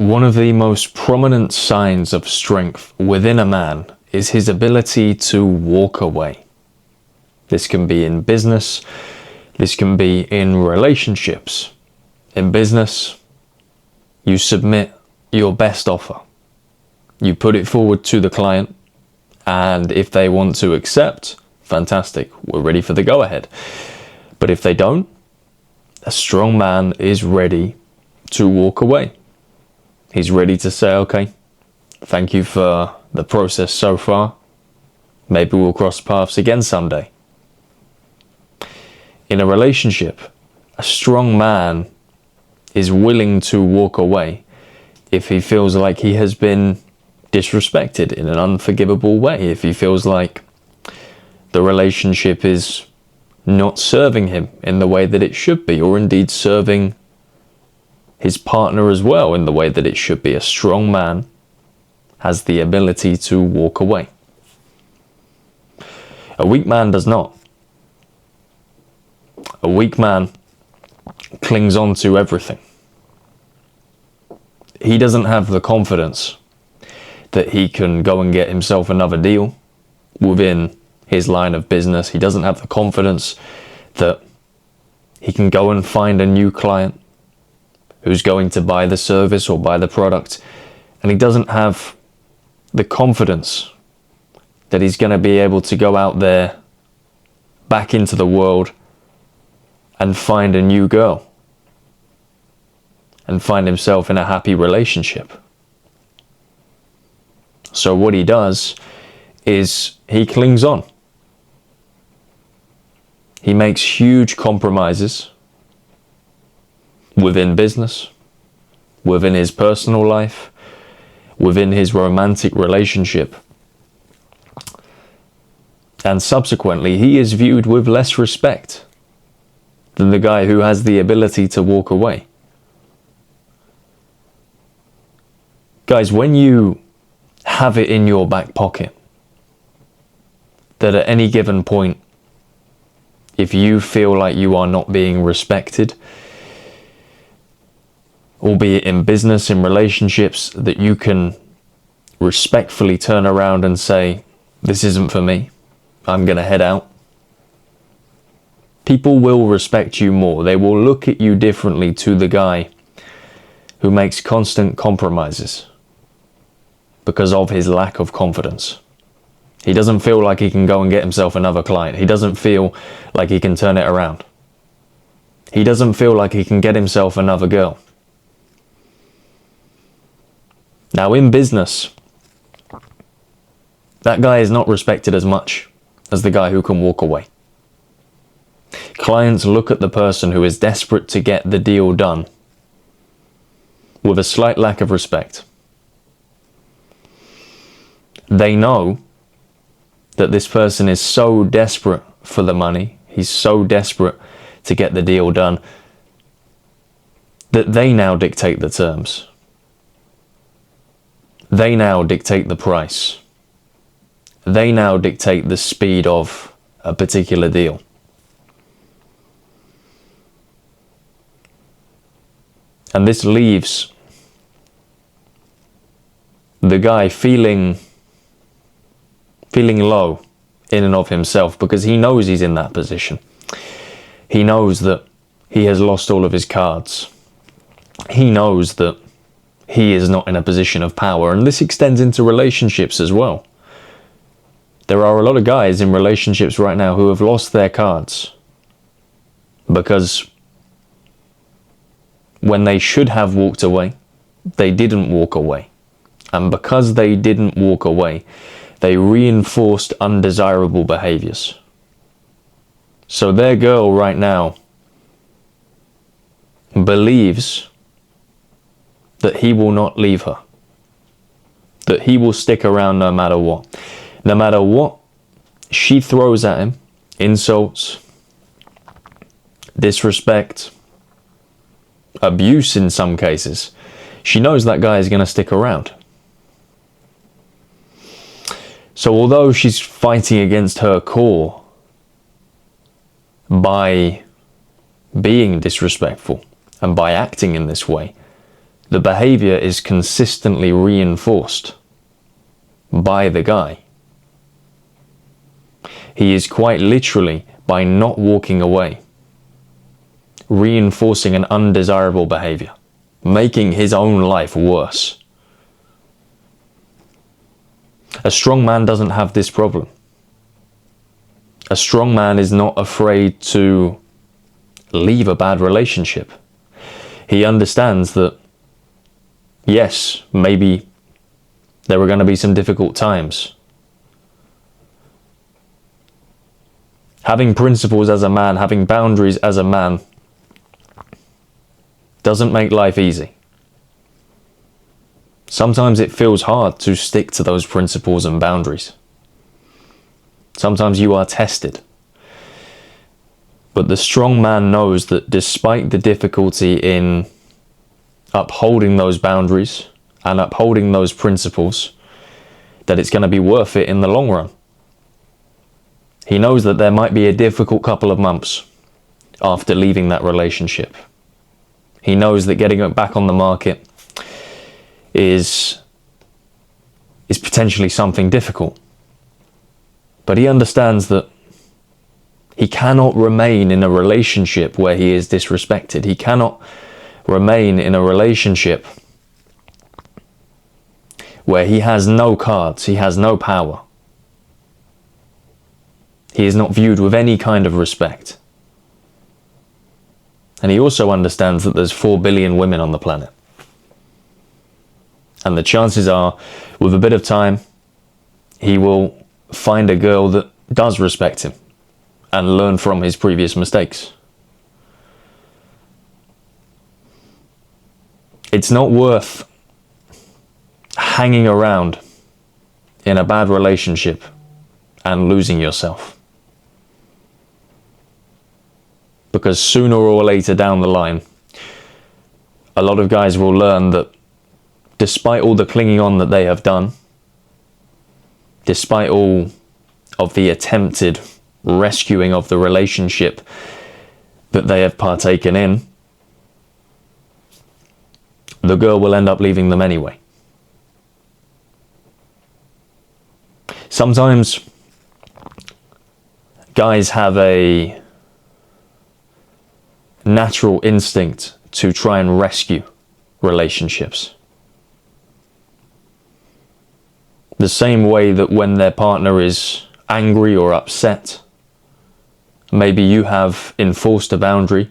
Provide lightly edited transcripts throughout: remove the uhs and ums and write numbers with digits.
one of the most prominent signs of strength within a man is his ability to walk away. This can be in business, this can be in relationships. In business, you submit your best offer. You put it forward to the client, and if they want to accept, fantastic, we're ready for the go-ahead. But if they don't, a strong man is ready to walk away. He's ready to say, okay, thank you for the process so far. Maybe we'll cross paths again someday. In a relationship, a strong man is willing to walk away if he feels like he has been disrespected in an unforgivable way, if he feels like the relationship is not serving him in the way that it should be, or indeed serving his partner as well in the way that it should be. A strong man has the ability to walk away. A weak man does not. A weak man clings on to everything. He doesn't have the confidence that he can go and get himself another deal within his line of business. He doesn't have the confidence that he can go and find a new client who's going to buy the service or buy the product. And he doesn't have the confidence that he's going to be able to go out there back into the world and find a new girl and find himself in a happy relationship. So what he does is he clings on. He makes huge compromises within business, within his personal life, within his romantic relationship. And subsequently, he is viewed with less respect than the guy who has the ability to walk away. Guys, when you have it in your back pocket that at any given point, if you feel like you are not being respected, albeit in business, in relationships, that you can respectfully turn around and say, this isn't for me, I'm going to head out. People will respect you more. They will look at you differently to the guy who makes constant compromises because of his lack of confidence. He doesn't feel like he can go and get himself another client. He doesn't feel like he can turn it around. He doesn't feel like he can get himself another girl. Now in business, that guy is not respected as much as the guy who can walk away. Clients look at the person who is desperate to get the deal done with a slight lack of respect. They know that this person is so desperate for the money, he's so desperate to get the deal done, that they now dictate the terms. They now dictate the price. They now dictate the speed of a particular deal. And this leaves the guy feeling low in and of himself, because he knows he's in that position. He knows that he has lost all of his cards. He knows that he is not in a position of power, and this extends into relationships as well. There are a lot of guys in relationships right now who have lost their cards because when they should have walked away, they didn't walk away. And because they didn't walk away, they reinforced undesirable behaviors. So their girl right now believes that he will not leave her, that he will stick around no matter what. No matter what she throws at him, insults, disrespect, abuse in some cases, she knows that guy is going to stick around. So although she's fighting against her core by being disrespectful and by acting in this way, the behavior is consistently reinforced by the guy. He is quite literally, by not walking away, reinforcing an undesirable behavior, making his own life worse. A strong man doesn't have this problem. A strong man is not afraid to leave a bad relationship. He understands that, yes, maybe there are going to be some difficult times. Having principles as a man, having boundaries as a man, doesn't make life easy. Sometimes it feels hard to stick to those principles and boundaries. Sometimes you are tested. But the strong man knows that despite the difficulty in upholding those boundaries and upholding those principles, that it's going to be worth it in the long run. He knows that there might be a difficult couple of months after leaving that relationship. He knows that getting it back on the market is potentially something difficult. But he understands that he cannot remain in a relationship where he is disrespected. He cannot remain in a relationship where he has no cards, he has no power. He is not viewed with any kind of respect. And he also understands that there's 4 billion women on the planet. And the chances are, with a bit of time, he will find a girl that does respect him and learn from his previous mistakes. It's not worth hanging around in a bad relationship and losing yourself. Because sooner or later down the line, a lot of guys will learn that despite all the clinging on that they have done, despite all of the attempted rescuing of the relationship that they have partaken in, the girl will end up leaving them anyway. Sometimes guys have a natural instinct to try and rescue relationships. The same way that when their partner is angry or upset, maybe you have enforced a boundary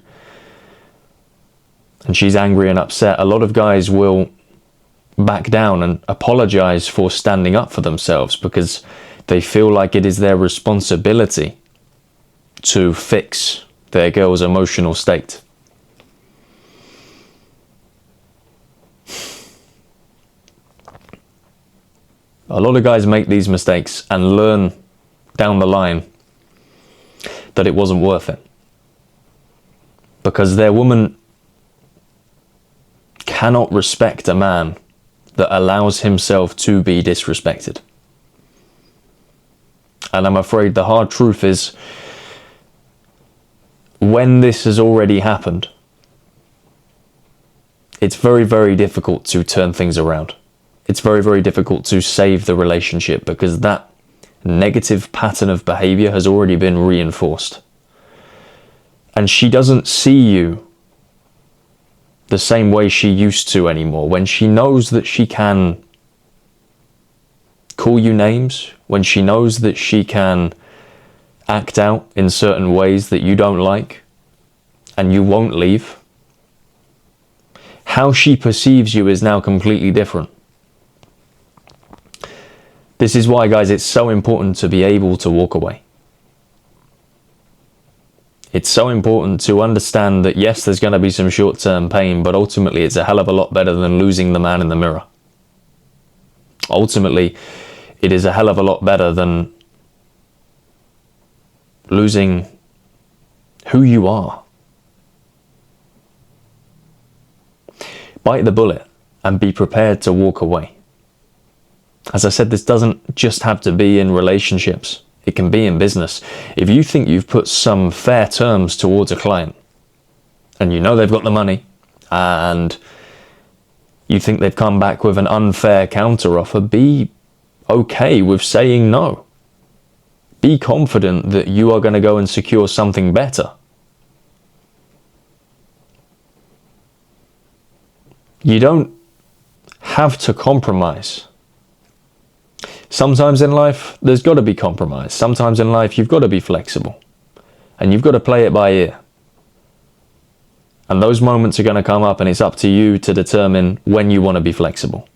and she's angry and upset, a lot of guys will back down and apologize for standing up for themselves because they feel like it is their responsibility to fix their girl's emotional state. A lot of guys make these mistakes and learn down the line that it wasn't worth it. Because their woman cannot respect a man that allows himself to be disrespected. And I'm afraid the hard truth is, when this has already happened, it's very, very difficult to turn things around. It's very, very difficult to save the relationship because that negative pattern of behavior has already been reinforced. And she doesn't see you the same way she used to anymore. When she knows that she can call you names, when she knows that she can act out in certain ways that you don't like and you won't leave, how she perceives you is now completely different. This is why, guys, it's so important to be able to walk away. It's so important to understand that yes, there's going to be some short-term pain, but ultimately it's a hell of a lot better than losing the man in the mirror. Ultimately, it is a hell of a lot better than losing who you are. Bite the bullet and be prepared to walk away. As I said, this doesn't just have to be in relationships. It can be in business. If you think you've put some fair terms towards a client and you know they've got the money and you think they've come back with an unfair counteroffer, be okay with saying no. Be confident that you are going to go and secure something better. You don't have to compromise. Sometimes in life, there's got to be compromise. Sometimes in life, you've got to be flexible. And you've got to play it by ear. And those moments are going to come up, and it's up to you to determine when you want to be flexible.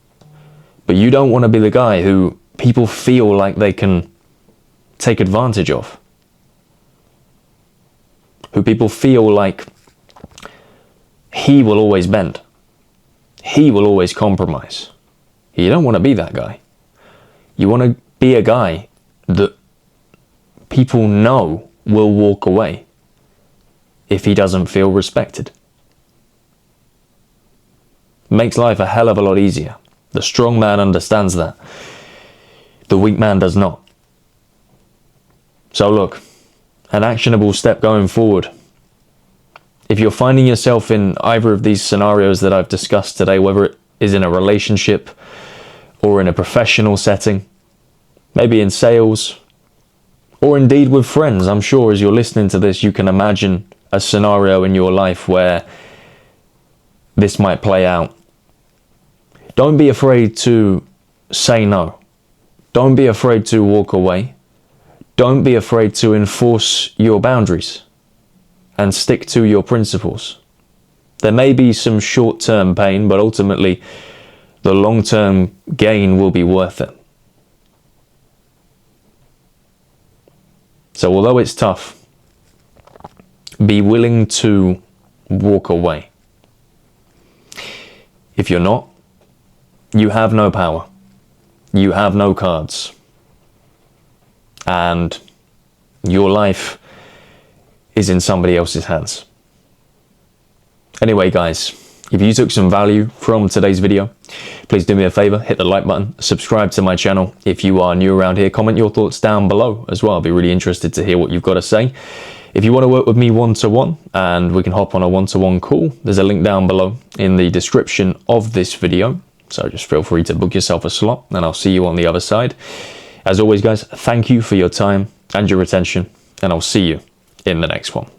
But you don't want to be the guy who people feel like they can take advantage of. Who people feel like he will always bend. He will always compromise. You don't want to be that guy. You want to be a guy that people know will walk away if he doesn't feel respected. Makes life a hell of a lot easier. The strong man understands that. The weak man does not. So look, an actionable step going forward. If you're finding yourself in either of these scenarios that I've discussed today, whether it is in a relationship or in a professional setting, maybe in sales, or indeed with friends, I'm sure as you're listening to this, you can imagine a scenario in your life where this might play out. Don't be afraid to say no. Don't be afraid to walk away. Don't be afraid to enforce your boundaries and stick to your principles. There may be some short-term pain, but ultimately the long-term gain will be worth it. So although it's tough, be willing to walk away. If you're not, you have no power. You have no cards. And your life is in somebody else's hands. Anyway, guys, if you took some value from today's video, please do me a favor, hit the like button, subscribe to my channel. If you are new around here, comment your thoughts down below as well. I'll be really interested to hear what you've got to say. If you want to work with me one-to-one and we can hop on a one-to-one call, there's a link down below in the description of this video. So just feel free to book yourself a slot and I'll see you on the other side. As always, guys, thank you for your time and your attention, and I'll see you in the next one.